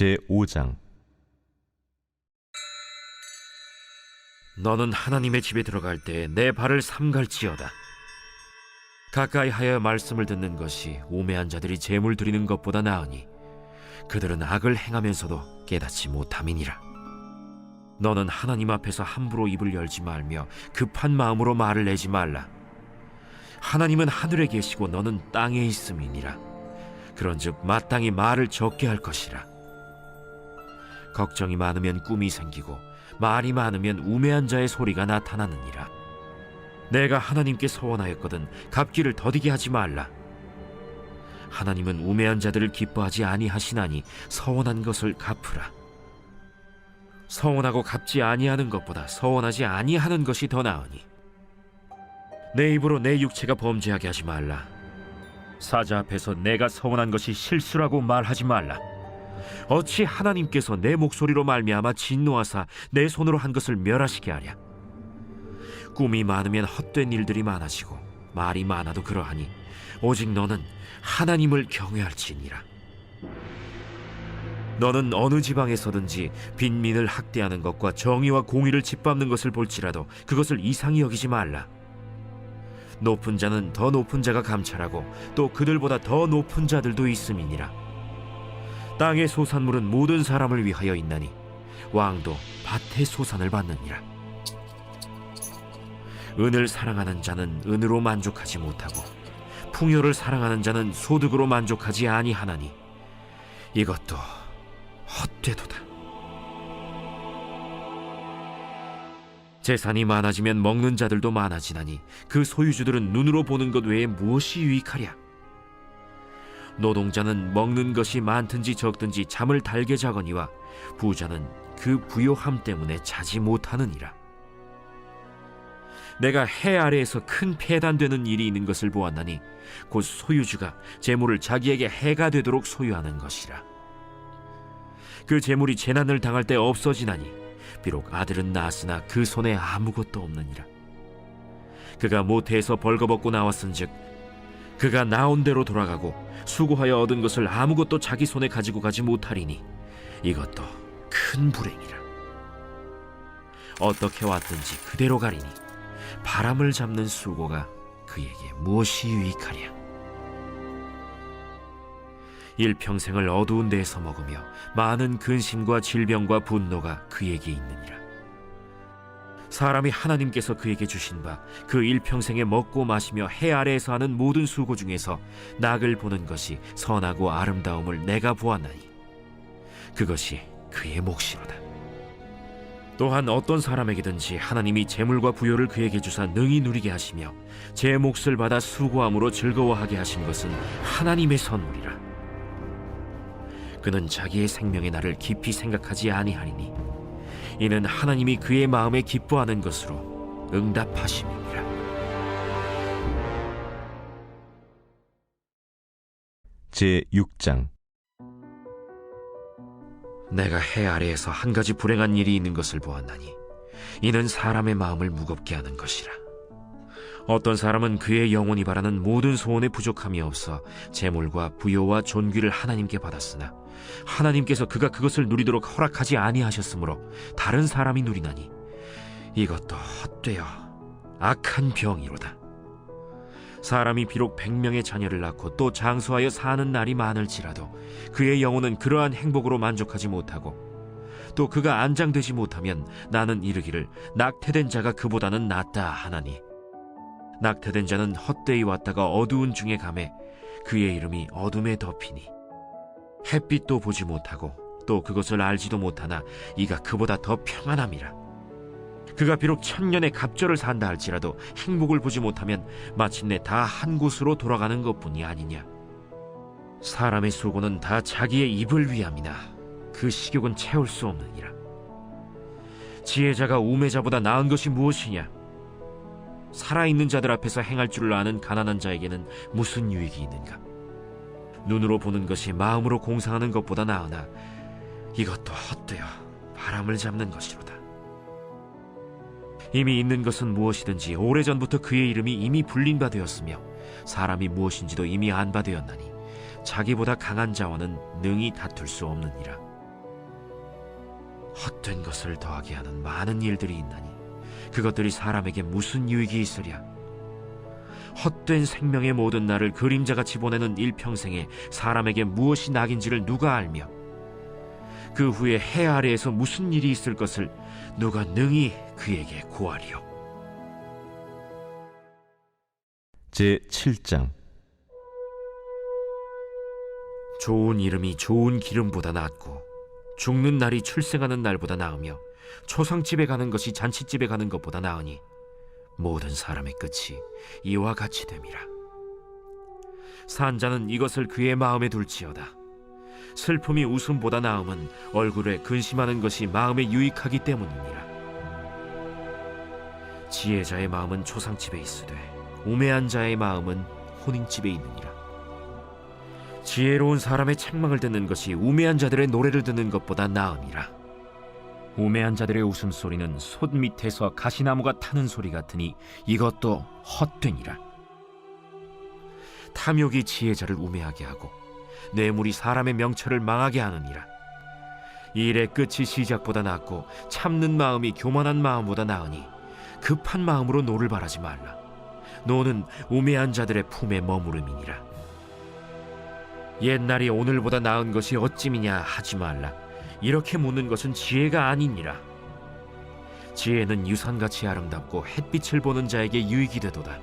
제5장. 너는 하나님의 집에 들어갈 때 내 발을 삼갈지어다. 가까이 하여 말씀을 듣는 것이 우매한 자들이 제물 드리는 것보다 나으니 그들은 악을 행하면서도 깨닫지 못함이니라. 너는 하나님 앞에서 함부로 입을 열지 말며 급한 마음으로 말을 내지 말라. 하나님은 하늘에 계시고 너는 땅에 있음이니라. 그런즉 마땅히 말을 적게 할 것이라. 걱정이 많으면 꿈이 생기고 말이 많으면 우매한 자의 소리가 나타나느니라. 내가 하나님께 서원하였거든 갚기를 더디게 하지 말라. 하나님은 우매한 자들을 기뻐하지 아니하시나니 서원한 것을 갚으라. 서원하고 갚지 아니하는 것보다 서원하지 아니하는 것이 더 나으니 내 입으로 내 육체가 범죄하게 하지 말라. 사자 앞에서 내가 서원한 것이 실수라고 말하지 말라. 어찌 하나님께서 내 목소리로 말미암아 진노하사 내 손으로 한 것을 멸하시게 하랴. 꿈이 많으면 헛된 일들이 많아지고 말이 많아도 그러하니 오직 너는 하나님을 경외할지니라. 너는 어느 지방에서든지 빈민을 학대하는 것과 정의와 공의를 짓밟는 것을 볼지라도 그것을 이상히 여기지 말라. 높은 자는 더 높은 자가 감찰하고 또 그들보다 더 높은 자들도 있음이니라. 땅의 소산물은 모든 사람을 위하여 있나니 왕도 밭의 소산을 받느니라. 은을 사랑하는 자는 은으로 만족하지 못하고 풍요를 사랑하는 자는 소득으로 만족하지 아니하나니 이것도 헛되도다. 재산이 많아지면 먹는 자들도 많아지나니 그 소유주들은 눈으로 보는 것 외에 무엇이 유익하랴. 노동자는 먹는 것이 많든지 적든지 잠을 달게 자거니와 부자는 그 부요함 때문에 자지 못하느니라. 내가 해 아래에서 큰 폐단되는 일이 있는 것을 보았나니 곧 소유주가 재물을 자기에게 해가 되도록 소유하는 것이라. 그 재물이 재난을 당할 때 없어지나니 비록 아들은 낳았으나 그 손에 아무것도 없느니라. 그가 모태에서 벌거벗고 나왔은즉 그가 나온 대로 돌아가고 수고하여 얻은 것을 아무것도 자기 손에 가지고 가지 못하리니 이것도 큰 불행이라. 어떻게 왔든지 그대로 가리니 바람을 잡는 수고가 그에게 무엇이 유익하랴. 일평생을 어두운 데에서 먹으며 많은 근심과 질병과 분노가 그에게 있느니라. 사람이 하나님께서 그에게 주신 바 그 일평생에 먹고 마시며 해 아래에서 하는 모든 수고 중에서 낙을 보는 것이 선하고 아름다움을 내가 보았나니 그것이 그의 몫이로다. 또한 어떤 사람에게든지 하나님이 재물과 부요를 그에게 주사 능히 누리게 하시며 제 몫을 받아 수고함으로 즐거워하게 하신 것은 하나님의 선물이라. 그는 자기의 생명의 날을 깊이 생각하지 아니하리니 이는 하나님이 그의 마음에 기뻐하는 것으로 응답하심이니라. 제6장. 내가 해 아래에서 한 가지 불행한 일이 있는 것을 보았나니 이는 사람의 마음을 무겁게 하는 것이라. 어떤 사람은 그의 영혼이 바라는 모든 소원에 부족함이 없어 재물과 부요와 존귀를 하나님께 받았으나 하나님께서 그가 그것을 누리도록 허락하지 아니하셨으므로 다른 사람이 누리나니 이것도 헛되어 악한 병이로다. 사람이 비록 100명의 자녀를 낳고 또 장수하여 사는 날이 많을지라도 그의 영혼은 그러한 행복으로 만족하지 못하고 또 그가 안장되지 못하면 나는 이르기를 낙태된 자가 그보다는 낫다 하나니 낙태된 자는 헛되이 왔다가 어두운 중에 가매 그의 이름이 어둠에 덮이니 햇빛도 보지 못하고 또 그것을 알지도 못하나 이가 그보다 더 평안함이라. 그가 비록 1000년의 갑절을 산다 할지라도 행복을 보지 못하면 마침내 다 한 곳으로 돌아가는 것뿐이 아니냐. 사람의 수고는 다 자기의 입을 위함이나 그 식욕은 채울 수 없느니라. 지혜자가 우매자보다 나은 것이 무엇이냐. 살아있는 자들 앞에서 행할 줄을 아는 가난한 자에게는 무슨 유익이 있는가. 눈으로 보는 것이 마음으로 공상하는 것보다 나으나 이것도 헛되어 바람을 잡는 것이로다. 이미 있는 것은 무엇이든지 오래전부터 그의 이름이 이미 불린 바 되었으며 사람이 무엇인지도 이미 안 바 되었나니 자기보다 강한 자와는 능히 다툴 수 없느니라. 헛된 것을 더하게 하는 많은 일들이 있나니 그것들이 사람에게 무슨 유익이 있으랴. 헛된 생명의 모든 날을 그림자같이 보내는 일평생에 사람에게 무엇이 낙인지를 누가 알며 그 후에 해 아래에서 무슨 일이 있을 것을 누가 능히 그에게 고하리요. 제7장. 좋은 이름이 좋은 기름보다 낫고 죽는 날이 출생하는 날보다 나으며 초상집에 가는 것이 잔치집에 가는 것보다 나으니 모든 사람의 끝이 이와 같이 됨이라. 산자는 이것을 그의 마음에 둘지어다. 슬픔이 웃음보다 나음은 얼굴에 근심하는 것이 마음에 유익하기 때문이니라. 지혜자의 마음은 초상집에 있으되 우매한 자의 마음은 혼인집에 있느니라. 지혜로운 사람의 책망을 듣는 것이 우매한 자들의 노래를 듣는 것보다 나으니라. 우매한 자들의 웃음소리는 솥 밑에서 가시나무가 타는 소리 같으니 이것도 헛되니라. 탐욕이 지혜자를 우매하게 하고 뇌물이 사람의 명철을 망하게 하느니라. 일의 끝이 시작보다 낫고 참는 마음이 교만한 마음보다 나으니 급한 마음으로 노를 바라지 말라. 노는 우매한 자들의 품에 머무름이니라. 옛날이 오늘보다 나은 것이 어찌미냐 하지 말라. 이렇게 묻는 것은 지혜가 아니니라. 지혜는 유산같이 아름답고 햇빛을 보는 자에게 유익이 되도다.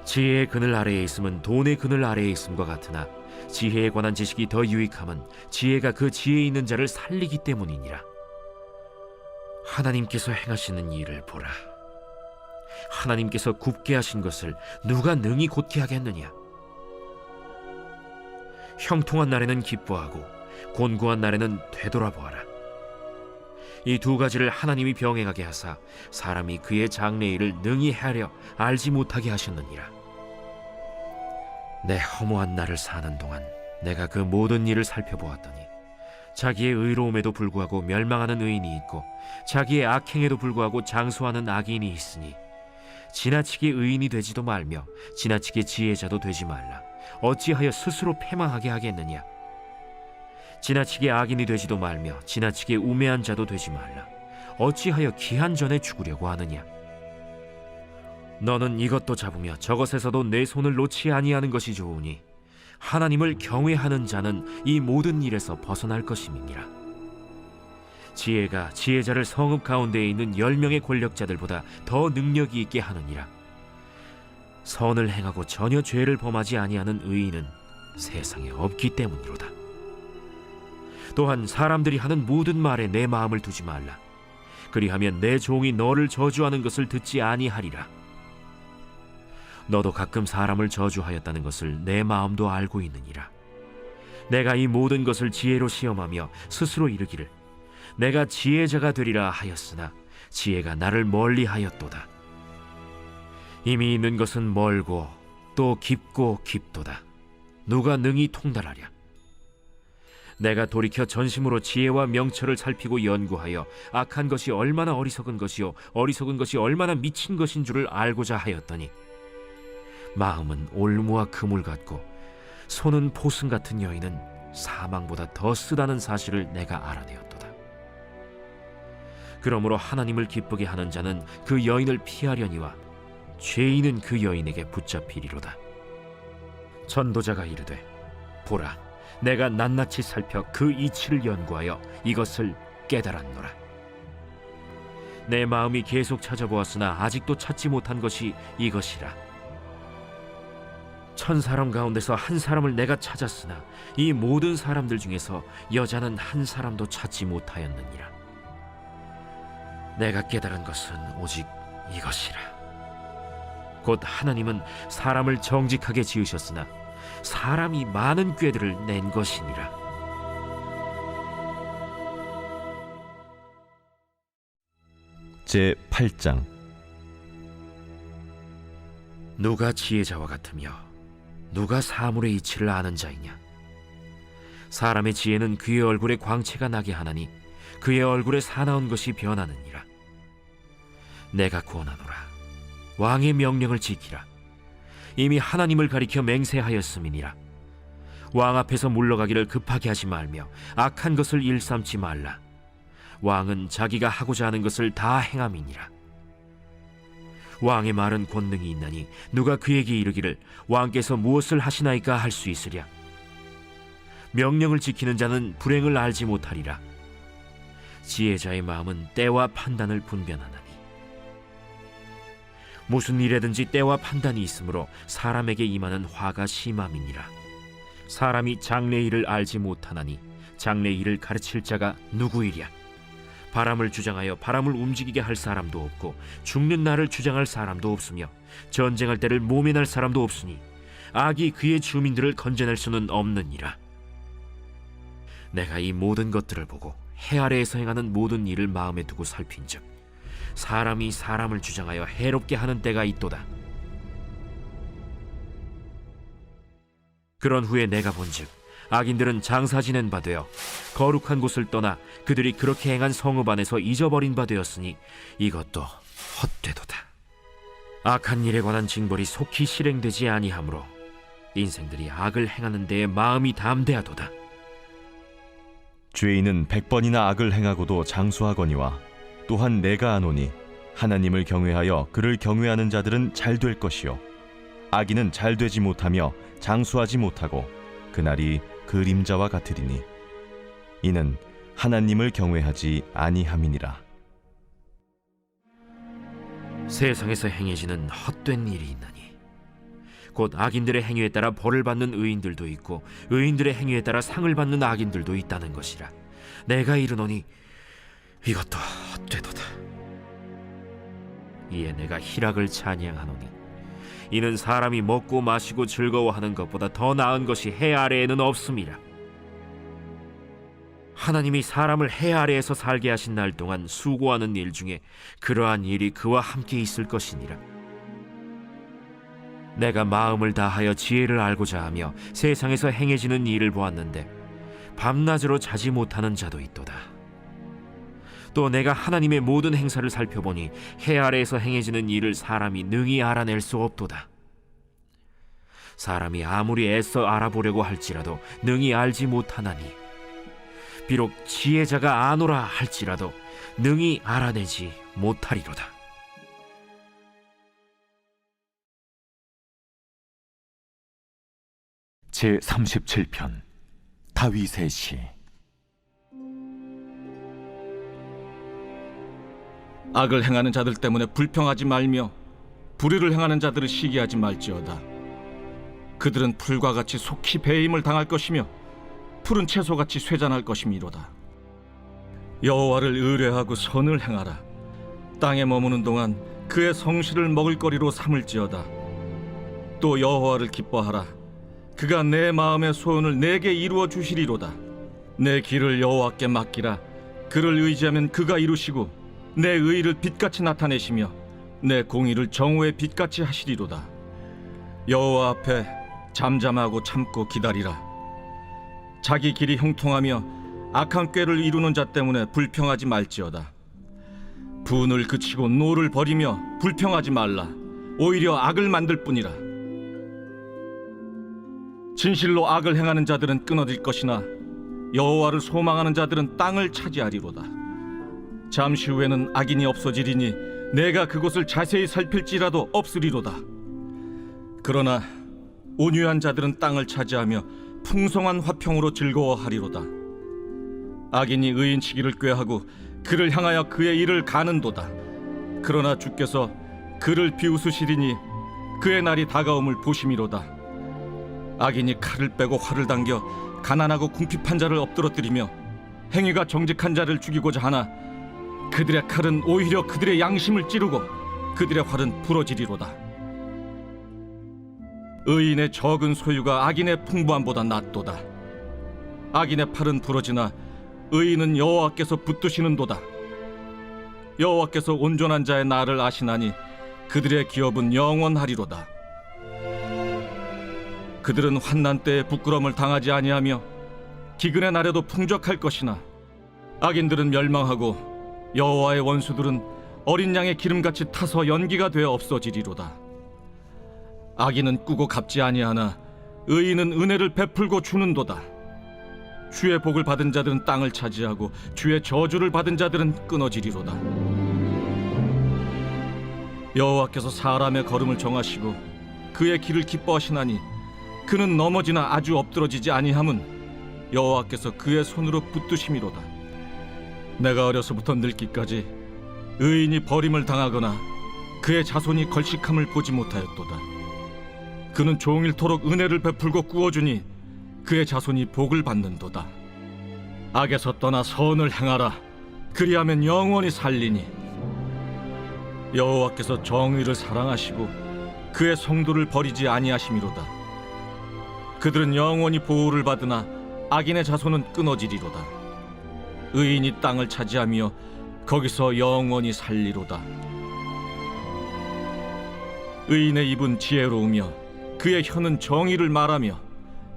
지혜의 그늘 아래에 있음은 돈의 그늘 아래에 있음과 같으나 지혜에 관한 지식이 더 유익함은 지혜가 그 지혜 있는 자를 살리기 때문이니라. 하나님께서 행하시는 일을 보라. 하나님께서 굽게 하신 것을 누가 능히 곧게 하겠느냐. 형통한 날에는 기뻐하고 곤고한 날에는 되돌아보아라. 이 두 가지를 하나님이 병행하게 하사 사람이 그의 장래일을 능히 헤아려 알지 못하게 하셨느니라. 내 허무한 날을 사는 동안 내가 그 모든 일을 살펴보았더니 자기의 의로움에도 불구하고 멸망하는 의인이 있고 자기의 악행에도 불구하고 장수하는 악인이 있으니 지나치게 의인이 되지도 말며 지나치게 지혜자도 되지 말라. 어찌하여 스스로 패망하게 하겠느냐. 지나치게 악인이 되지도 말며 지나치게 우매한 자도 되지 말라. 어찌하여 기한 전에 죽으려고 하느냐. 너는 이것도 잡으며 저것에서도 내 손을 놓지 아니하는 것이 좋으니 하나님을 경외하는 자는 이 모든 일에서 벗어날 것임이니라. 지혜가 지혜자를 성읍 가운데에 있는 10명의 권력자들보다 더 능력이 있게 하느니라. 선을 행하고 전혀 죄를 범하지 아니하는 의인은 세상에 없기 때문이로다. 또한 사람들이 하는 모든 말에 내 마음을 두지 말라. 그리하면 내 종이 너를 저주하는 것을 듣지 아니하리라. 너도 가끔 사람을 저주하였다는 것을 내 마음도 알고 있느니라. 내가 이 모든 것을 지혜로 시험하며 스스로 이르기를 내가 지혜자가 되리라 하였으나 지혜가 나를 멀리하였도다. 이미 있는 것은 멀고 또 깊고 깊도다. 누가 능히 통달하랴. 내가 돌이켜 전심으로 지혜와 명철을 살피고 연구하여 악한 것이 얼마나 어리석은 것이요 어리석은 것이 얼마나 미친 것인 줄을 알고자 하였더니 마음은 올무와 그물 같고 손은 포승 같은 여인은 사망보다 더 쓰다는 사실을 내가 알아내었도다. 그러므로 하나님을 기쁘게 하는 자는 그 여인을 피하려니와 죄인은 그 여인에게 붙잡히리로다. 전도자가 이르되 보라, 내가 낱낱이 살펴 그 이치를 연구하여 이것을 깨달았노라. 내 마음이 계속 찾아보았으나 아직도 찾지 못한 것이 이것이라. 1000사람 가운데서 한 사람을 내가 찾았으나 이 모든 사람들 중에서 여자는 한 사람도 찾지 못하였느니라. 내가 깨달은 것은 오직 이것이라. 곧 하나님은 사람을 정직하게 지으셨으나 사람이 많은 꾀들을 낸 것이니라. 제8장. 누가 지혜자와 같으며 누가 사물의 이치를 아는 자이냐. 사람의 지혜는 그의 얼굴에 광채가 나게 하나니 그의 얼굴에 사나운 것이 변하느니라. 내가 구원하노라. 왕의 명령을 지키라. 이미 하나님을 가리켜 맹세하였음이니라. 왕 앞에서 물러가기를 급하게 하지 말며 악한 것을 일삼지 말라. 왕은 자기가 하고자 하는 것을 다 행함이니라. 왕의 말은 권능이 있나니 누가 그에게 이르기를 왕께서 무엇을 하시나이까 할 수 있으랴. 명령을 지키는 자는 불행을 알지 못하리라. 지혜자의 마음은 때와 판단을 분별하나니 무슨 일에든지 때와 판단이 있으므로 사람에게 임하는 화가 심함이니라. 사람이 장래 일을 알지 못하나니 장래 일을 가르칠 자가 누구이랴. 바람을 주장하여 바람을 움직이게 할 사람도 없고 죽는 날을 주장할 사람도 없으며 전쟁할 때를 모면할 사람도 없으니 악이 그의 주민들을 건져낼 수는 없느니라. 내가 이 모든 것들을 보고 해 아래에서 행하는 모든 일을 마음에 두고 살핀즉 사람이 사람을 주장하여 해롭게 하는 때가 있도다. 그런 후에 내가 본즉 악인들은 장사 지낸 바 되어 거룩한 곳을 떠나 그들이 그렇게 행한 성읍 안에서 잊어버린 바 되었으니 이것도 헛되도다. 악한 일에 관한 징벌이 속히 실행되지 아니하므로 인생들이 악을 행하는 데에 마음이 담대하도다. 죄인은 100번이나 악을 행하고도 장수하거니와 또한 내가 아노니 하나님을 경외하여 그를 경외하는 자들은 잘 될 것이요 악인은 잘 되지 못하며 장수하지 못하고 그날이 그림자와 같으리니 이는 하나님을 경외하지 아니함이니라. 세상에서 행해지는 헛된 일이 있나니 곧 악인들의 행위에 따라 벌을 받는 의인들도 있고 의인들의 행위에 따라 상을 받는 악인들도 있다는 것이라. 내가 이르노니 이것도 헛되도다. 이에 내가 희락을 찬양하노니 이는 사람이 먹고 마시고 즐거워하는 것보다 더 나은 것이 해 아래에는 없음이라. 하나님이 사람을 해 아래에서 살게 하신 날 동안 수고하는 일 중에 그러한 일이 그와 함께 있을 것이니라. 내가 마음을 다하여 지혜를 알고자 하며 세상에서 행해지는 일을 보았는데 밤낮으로 자지 못하는 자도 있도다. 또 내가 하나님의 모든 행사를 살펴보니 해 아래에서 행해지는 일을 사람이 능히 알아낼 수 없도다. 사람이 아무리 애써 알아보려고 할지라도 능히 알지 못하나니 비록 지혜자가 아노라 할지라도 능히 알아내지 못하리로다. 제37편 다윗의 시. 악을 행하는 자들 때문에 불평하지 말며 불의를 행하는 자들을 시기하지 말지어다. 그들은 풀과 같이 속히 배임을 당할 것이며 푸른 채소같이 쇠잔할 것이미로다. 여호와를 의뢰하고 선을 행하라. 땅에 머무는 동안 그의 성실을 먹을거리로 삼을지어다. 또 여호와를 기뻐하라. 그가 내 마음의 소원을 내게 이루어 주시리로다. 내 길을 여호와께 맡기라. 그를 의지하면 그가 이루시고 내 의를 빛같이 나타내시며 내 공의를 정오의 빛같이 하시리로다. 여호와 앞에 잠잠하고 참고 기다리라. 자기 길이 형통하며 악한 꾀를 이루는 자 때문에 불평하지 말지어다. 분을 그치고 노를 버리며 불평하지 말라. 오히려 악을 만들 뿐이라. 진실로 악을 행하는 자들은 끊어질 것이나 여호와를 소망하는 자들은 땅을 차지하리로다. 잠시 후에는 악인이 없어지리니 내가 그곳을 자세히 살필지라도 없으리로다. 그러나 온유한 자들은 땅을 차지하며 풍성한 화평으로 즐거워하리로다. 악인이 의인치기를 꾀하고 그를 향하여 그의 일을 가는도다. 그러나 주께서 그를 비웃으시리니 그의 날이 다가옴을 보심이로다. 악인이 칼을 빼고 활을 당겨 가난하고 궁핍한 자를 엎드러뜨리며 행위가 정직한 자를 죽이고자 하나 그들의 칼은 오히려 그들의 양심을 찌르고 그들의 활은 부러지리로다. 의인의 적은 소유가 악인의 풍부함보다 낫도다. 악인의 팔은 부러지나 의인은 여호와께서 붙드시는도다. 여호와께서 온전한 자의 날을 아시나니 그들의 기업은 영원하리로다. 그들은 환난 때에 부끄러움을 당하지 아니하며 기근의 날에도 풍족할 것이나 악인들은 멸망하고 여호와의 원수들은 어린 양의 기름같이 타서 연기가 되어 없어지리로다. 악인은 꾸고 갚지 아니하나 의인은 은혜를 베풀고 주는도다. 주의 복을 받은 자들은 땅을 차지하고 주의 저주를 받은 자들은 끊어지리로다. 여호와께서 사람의 걸음을 정하시고 그의 길을 기뻐하시나니 그는 넘어지나 아주 엎드러지지 아니함은 여호와께서 그의 손으로 붙드심이로다. 내가 어려서부터 늙기까지 의인이 버림을 당하거나 그의 자손이 걸식함을 보지 못하였도다. 그는 종일토록 은혜를 베풀고 구워주니 그의 자손이 복을 받는도다. 악에서 떠나 선을 행하라. 그리하면 영원히 살리니 여호와께서 정의를 사랑하시고 그의 성도를 버리지 아니하심이로다. 그들은 영원히 보호를 받으나 악인의 자손은 끊어지리로다. 의인이 땅을 차지하며 거기서 영원히 살리로다. 의인의 입은 지혜로우며 그의 혀는 정의를 말하며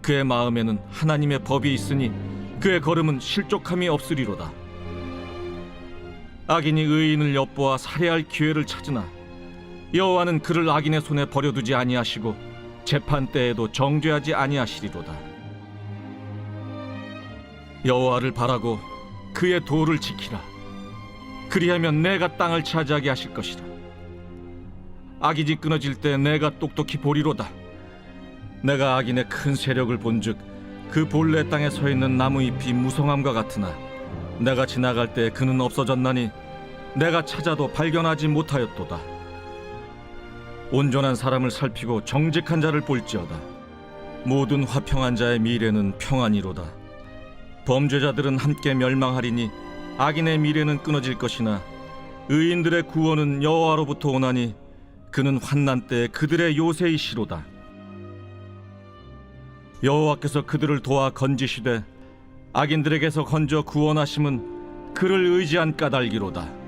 그의 마음에는 하나님의 법이 있으니 그의 걸음은 실족함이 없으리로다. 악인이 의인을 엿보아 살해할 기회를 찾으나 여호와는 그를 악인의 손에 버려두지 아니하시고 재판 때에도 정죄하지 아니하시리로다. 여호와를 바라고 그의 도를 지키라. 그리하면 내가 땅을 차지하게 하실 것이라. 악인이 끊어질 때 내가 똑똑히 보리로다. 내가 악인의 큰 세력을 본즉 그 본래 땅에 서 있는 나무 잎이 무성함과 같으나 내가 지나갈 때 그는 없어졌나니 내가 찾아도 발견하지 못하였도다. 온전한 사람을 살피고 정직한 자를 볼지어다. 모든 화평한 자의 미래는 평안이로다. 범죄자들은 함께 멸망하리니 악인의 미래는 끊어질 것이나 의인들의 구원은 여호와로부터 오나니 그는 환난 때에 그들의 요새이시로다. 여호와께서 그들을 도와 건지시되 악인들에게서 건져 구원하심은 그를 의지한 까닭이로다.